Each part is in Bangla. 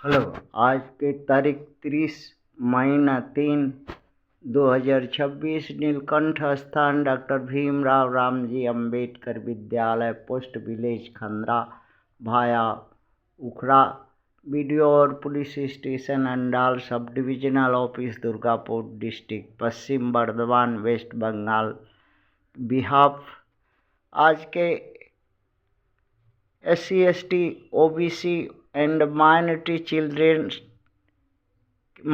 हेलो। आज की तारीख 30 महीना 3 2026। नीलकंठ स्थान डॉक्टर भीमराव रामजी अंबेडकर विद्यालय, पोस्ट विलेज खंद्रा भाया उखड़ा। वीडियो और police station Andal, sub divisional office Durgapur district, Paschim Bardhaman, West Bengal. Behalf आज के SC ST OBC and minority children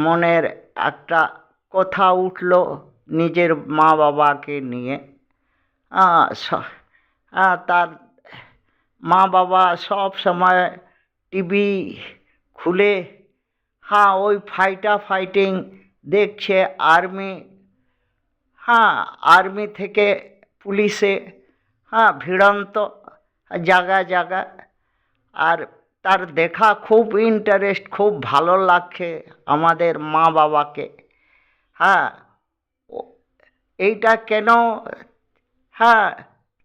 মনের একটা কথা উঠল নিজের মা বাবাকে নিয়ে। তার মা বাবা সব সময় টিভি খুলে ওই ফাইটিং দেখছে। আর্মি থেকে পুলিশে ভিড়ন্ত জায়গা জায়গা। আর তার দেখা খুব ইন্টারেস্ট, খুব ভালো লাগছে আমাদের মা বাবাকে। এইটা কেন?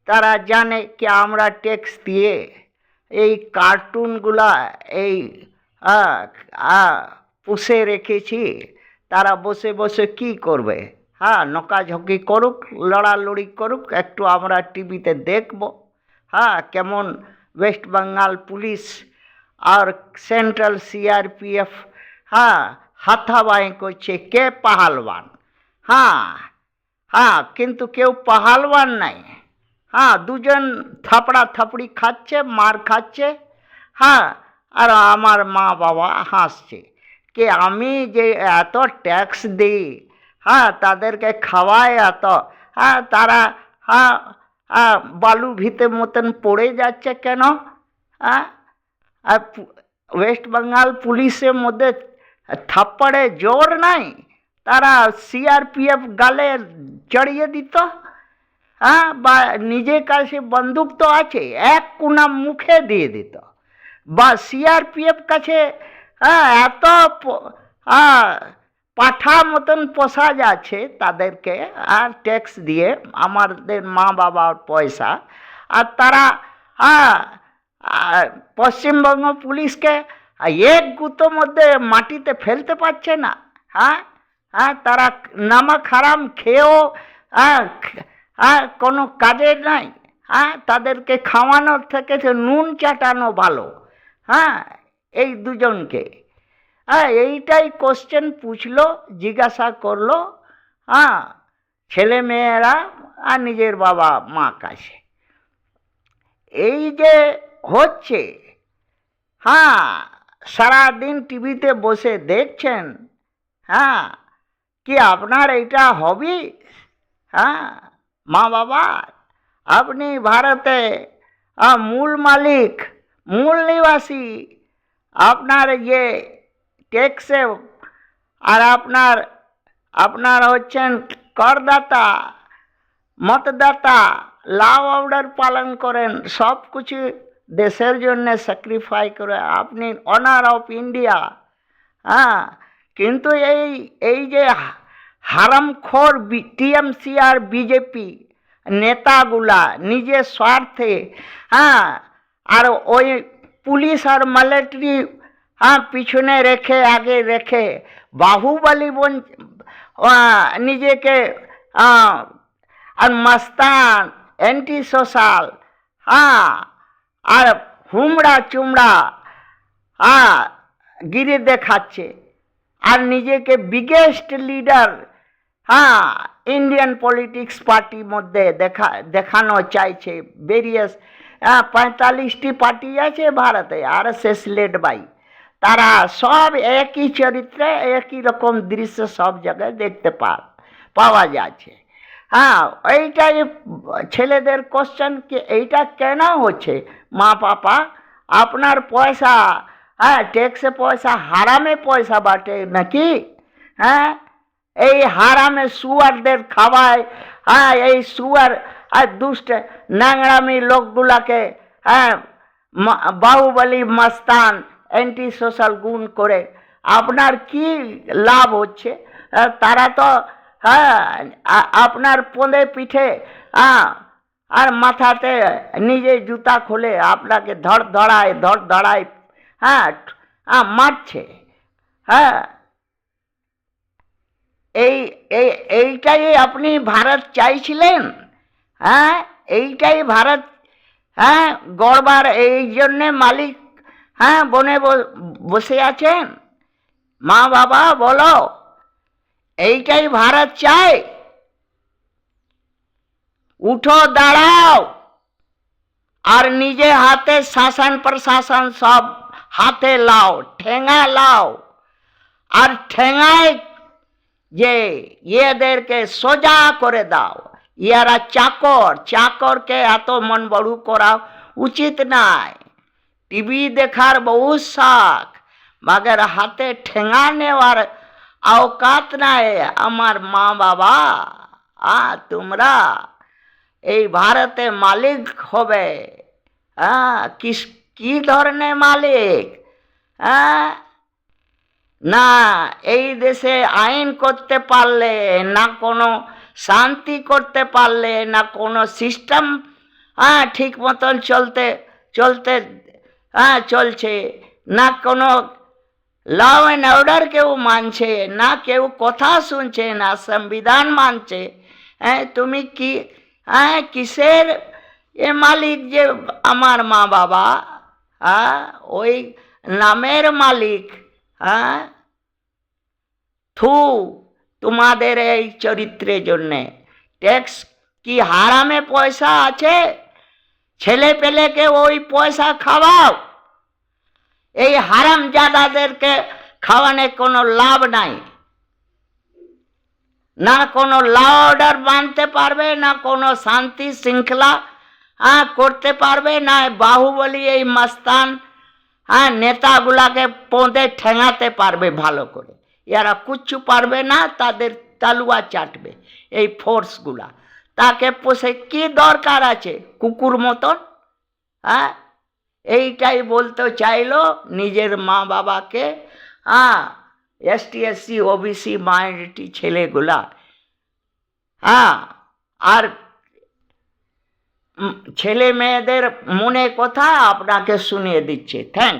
তারা জানে কি আমরা ট্যাক্স দিয়ে এই কার্টুনগুলা এই পুষে রেখেছি। তারা বসে বসে কি করবে? নকাঝকি করুক, লড়ালড়ি করুক, একটু আমরা টিভিতে দেখব কেমন ওয়েস্ট বেঙ্গল পুলিশ আর সেন্ট্রাল CRPF হাতাবাই করছে। কে পাহালওয়ান? কিন্তু কেউ পাহালওয়ান নাই। দুজন থাপড়া থাপড়ি খাচ্ছে, মার খাচ্ছে। আর আমার মা বাবা হাসছে কি আমি যে এত ট্যাক্স দিই, তাদেরকে খাওয়ায় এত, তারা বালু ভিতে মতন পড়ে যাচ্ছে কেন? ওয়েস্ট বেঙ্গল পুলিশের মধ্যে থাপ্পড়ে জোর নাই? তারা CRPF গালে চড়িয়ে দিত। বা নিজের কাছে বন্দুক তো আছে, এক কোনা মুখে দিয়ে দিত। বা CRPF কাছে এত পাঠা মতন পোষা যাচ্ছে তাদেরকে, আর ট্যাক্স দিয়ে আমাদের মা বাবার পয়সা। আর তারা পশ্চিমবঙ্গ পুলিশকে এক গুঁতো মধ্যে মাটিতে ফেলতে পারছে না। তারা নামক হারাম খেয়েও কোনো কাজের নাই। তাদেরকে খাওয়ানোর থেকে নুন চাটানো ভালো। এই দুজনকে এইটাই কোশ্চেন পুছলো, জিজ্ঞাসা করলো ছেলে মেয়েরা আর নিজের বাবা মা কাছে। এই যে হচ্ছে, সারাদিন টিভিতে বসে দেখছেন, কি আপনার এইটা হবি? মা বাবা, আপনি ভারতে মূল মালিক, মূল নিবাসী। আপনার ইয়ে ট্যাক্সে, আর আপনার হচ্ছেন করদাতা, মতদাতা, ল অর্ডার পালন করেন, সব কিছু দেশের জন্য স্যাক্রিফাই করে আপনি অনার অফ ইন্ডিয়া। কিন্তু এই যে হারামখোর TMC আর BJP নেতাগুলা নিজের স্বার্থে, আর ওই পুলিশ আর মিলিটারি পিছনে রেখে, আগে রেখে বাহুবলী নিজেকে, আর মস্তান, অ্যান্টি সোশ্যাল, আর হুমড়া চুমড়া গিরে দেখাচ্ছে। আর নিজেকে বিগেস্ট লিডার ইন্ডিয়ান পলিটিক্স পার্টির মধ্যে দেখানো চাইছে। ভেরিয়াস 45টি পার্টি আছে ভারতে, RSS লেড বাই। তারা সব একই চরিত্রে, একই রকম দৃশ্য সব জায়গায় দেখতে পাওয়া যাচ্ছে। এইটাই ছেলেদের কোশ্চেন কি এইটা কেন হচ্ছে? মা বাবা, আপনার পয়সা, ট্যাক্সে পয়সা হারামে পয়সা বাটে নাকি? এই হারামে সুয়ারদের খাওয়ায়। এই সুয়ার আর দুষ্ট ন্যাংরামি লোকগুলাকে বাহুবলী, মস্তান, অ্যান্টি সোশ্যাল গুণ করে আপনার কি লাভ হচ্ছে? তারা তো আপনার পোঁদে পিঠে আর মাথাতে নিজে জুতা খোলে আপনাকে ধড় ধড়ায় মারছে। হ্যাঁ, এইটাই আপনি ভারত চাইছিলেন? হ্যাঁ, এইটাই ভারত? হ্যাঁ, গড়বার এই জন্যে মালিক হ্যাঁ বনে বসে আছেন? মা বাবা বলো, এইটাই ভারত চায়? উঠো, দাঁড়াও, আর নিজে হাতে শাসন প্রশাসন সব হাতে লাও, ঠেঙা লাও, আর ঠেঙায় যে এদেরকে সোজা করে দাও। ইয়ারা চাকর, চাকরকে এত মন বড় করা উচিত নাই। টিভি দেখার বহু শখ, মগর হাতে ঠেঙা নেওয়ার औकात নাই আমার মা বাবা। তোমরা এই ভারতে মালিক হবে। কি ধরনের মালিক? না এই দেশে আইন করতে পারলে, না কোনো শান্তি করতে পারলে, না কোনো সিস্টেম ঠিক মতন চলছে, না কোনো ল অ্যান্ড অর্ডার কেউ মানছে, না কেউ কথা শুনছে, না সংবিধান মানছে। তুমি কি কিসের এ মালিক যে আমার মা বাবা? ওই নামের মালিক। থু তোমাদের এই চরিত্রের জন্যে। ট্যাক্স কি হারামে পয়সা আছে? ছেলে পেলেকে ওই পয়সা খাওয়াও। এই হারামজাদাদেরকে খাওয়ানোর কোনো লাভ নাই। না কোনো ল অর্ডার মানতে পারবে, না কোনো শান্তি শৃঙ্খলা করতে পারবে, না বাহুবলী এই মস্তান নেতাগুলাকে পোঁদে ঠেঙাতে পারবে ভালো করে। এরা কিচ্ছু পারবে না, তাদের তালুয়া চাটবে এই ফোর্সগুলা। তাকে পোষে কি দরকার আছে কুকুর মতন? এইটাই বলতে চাইলো নিজের মা বাবাকে। এসটি এসসি ওবিসি মাইনরিটি ছেলেগুলা। আর ছেলে মেয়েদের মনে কথা আপনাকে শুনিয়ে দিচ্ছে। থ্যাংক